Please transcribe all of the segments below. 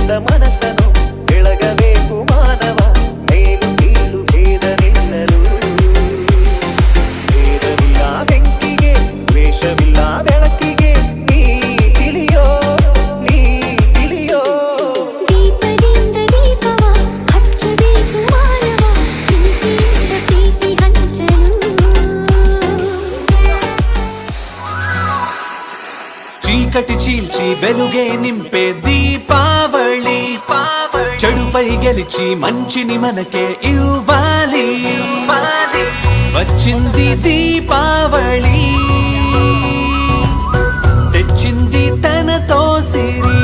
ಬೆಳೆದ ಮನಸ್ಸನು ಬೆಳಗಬೇಕು ಮಾನವ ಮೇಲು ಕೀಳು ಭೇದ ನಿಲ್ಲಲು ಭೇದವಿಲ್ಲ ಬೆಂಕಿಗೆ ದ್ವೇಷವಿಲ್ಲ ಬೆಳಕಿಗೆ ನೀ ತಿಳಿಯೋ ನೀ ತಿಳಿಯೋ ದೀಪದಿಂದ ದೀಪವ ಹಚ್ಚಬೇಕು ಮಾನವ ಪ್ರೀತಿಯಿಂದ ಪ್ರೀತಿ ಹಂಚಲು చీకటి చీల్చి వెలుగే నింపే దీపావళి చెడుపై గెలిచి మంచిని మనకే ఇవ్వాలి వచ్చింది దీపావళి తెచ్చింది తనతో సిరి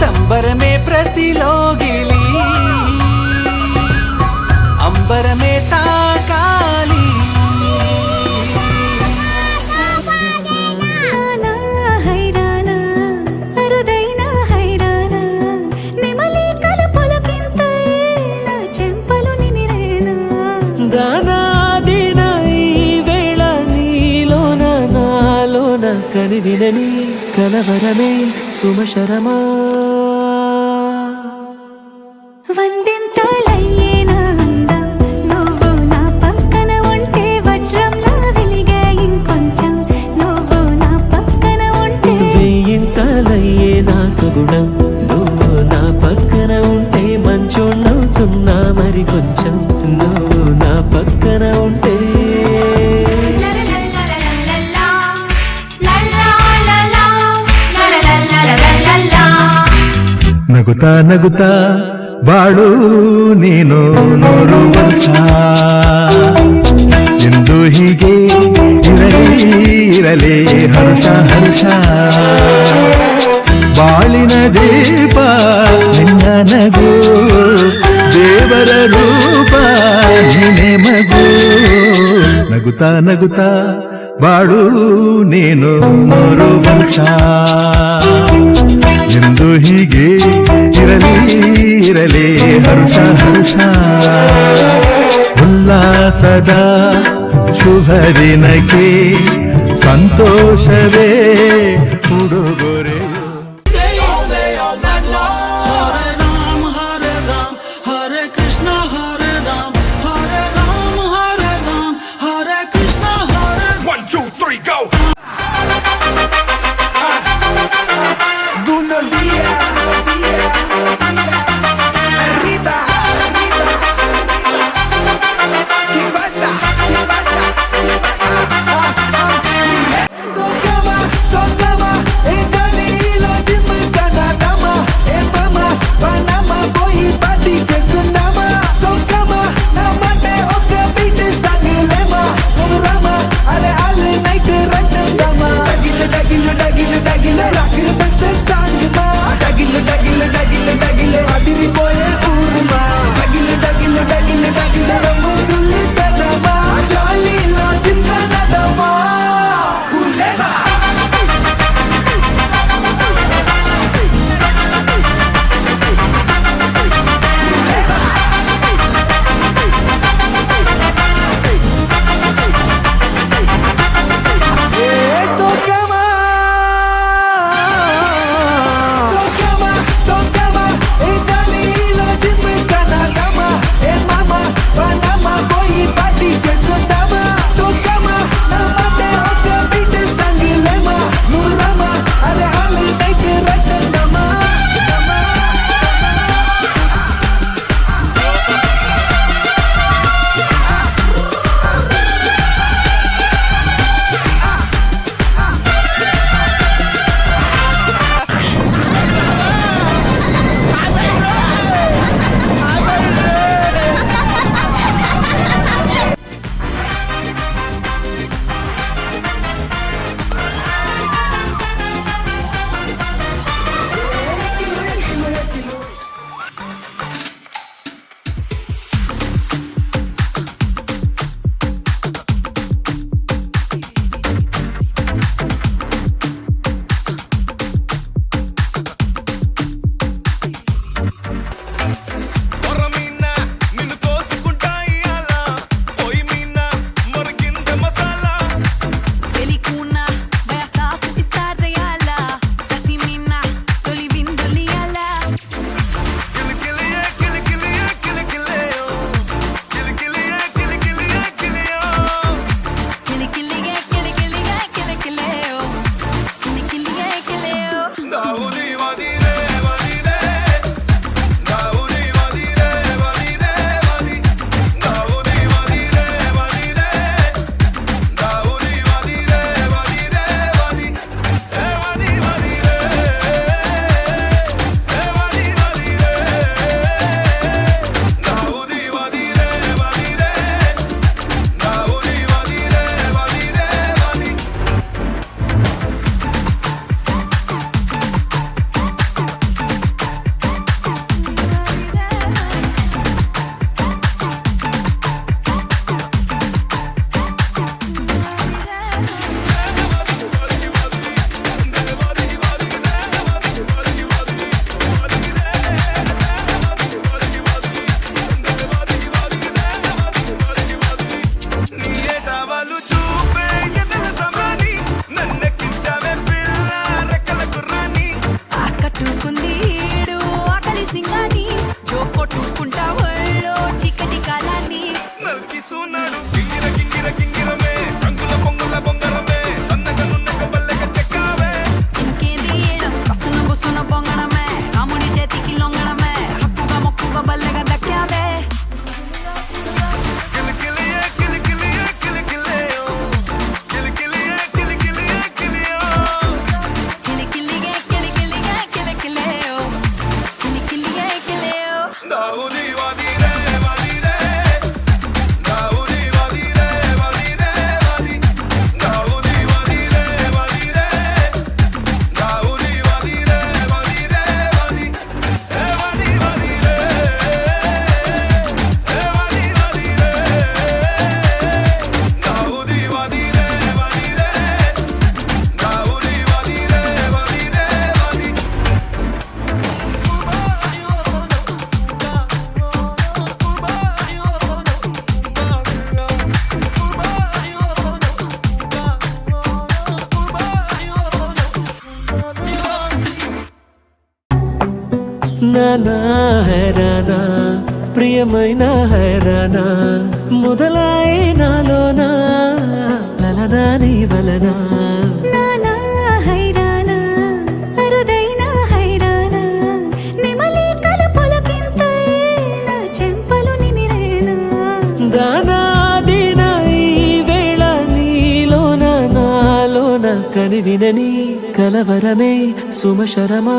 సంబరమే ప్రతిలోగిలి అంబరమే తాకాలి నానా హైరాణ అరుదైన హైరాణ నెమలి కలుపులకింత నా చెంపలు నిమిరేనా దానాదిన ఈ వేళ నీలోన నాలోన కనివినని కలవరమే సుమశరమా వందింతలయ్యేనా అందం నువ్వు నా పక్కన ఉంటే వజ్రంలా వెలిగే ఇంకొంచెం నువ్వు నా పక్కన ఉంటే వెయ్యింతలయ్యే నా సుగుణం నువ్వు నా పక్కన ఉంటే మంచోళ్ళవుతున్నా మరి కొంచెం నువ్వు నా పక్కన ఉంటే ನಗುತ್ತಾ ನಗುತ್ತಾ ಬಾಳು ನೀನು ನೋರು ವರ್ಷ ಎಂದು ಹೀಗೆ ಇರಲಿ ಇರಲಿ ಹರ್ಷ ಹರ್ಷ ಬಾಳಿನ ದೀಪ ನಿನ್ನ ನಗು ದೇವರ ರೂಪ ನೀನೆ ಮಗು ನಗುತ್ತಾ ನಗುತ್ತಾ ಬಾಳು ನೀನು ನೋರು ವರ್ಷ ಎಂದು ಹೀಗೆ ಇರಲಿ ಇರಲಿ ಹರ್ಷ ಹರ್ಷ ಉಲ್ಲಾಸದ ಶುಭ ದಿನಕ್ಕೆ ಸಂತೋಷವೇ ಉಡುಗೊರೆ Buenos días, arriba, ¿qué pasa? ¿Qué pasa? ¿Qué pasa? Socava, Italyలో జిమ్ కనడమా ఏ మమా పనమా పోయి పార్టీ చేసుకుందామా సోకమా నా మాట ఒక బీట్ సాంగ్లేమా రమా అరే ఆల్ నైట్ రంగమా డగిల్ రాక్ బస్ సాంగ్ మా డగిల్ అదిరిపోయే ఊరుమా డగిల్ రమ్ముదుల్లి పెదమా జాలీలో జిమ్ కనడమా కులేమా Socava, Italyలో జిమ్ కనడమా ఏ మమా నానా హైరానా ప్రియమైన హైరానా మొదలాయి నాలోనా లలనా నీ వలనా నానా హైరానా అరుదైన హైరానా నెమలి కలుపులకింతై నా చెంపలు నిమిరేనా దానాదిన ఈ వేళ నీలోన నాలోన కనివినని కలవరమే సుమశరమా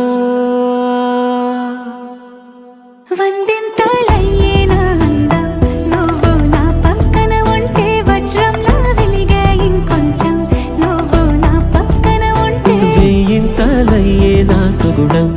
వందింతలయ్యే నా అందం నువ్వు నా పక్కన ఉంటే వజ్రంలా వెలిగే ఇంకొంచెం నువ్వు నా పక్కన ఉంటే వేయింతలయ్యే నా సుగుణం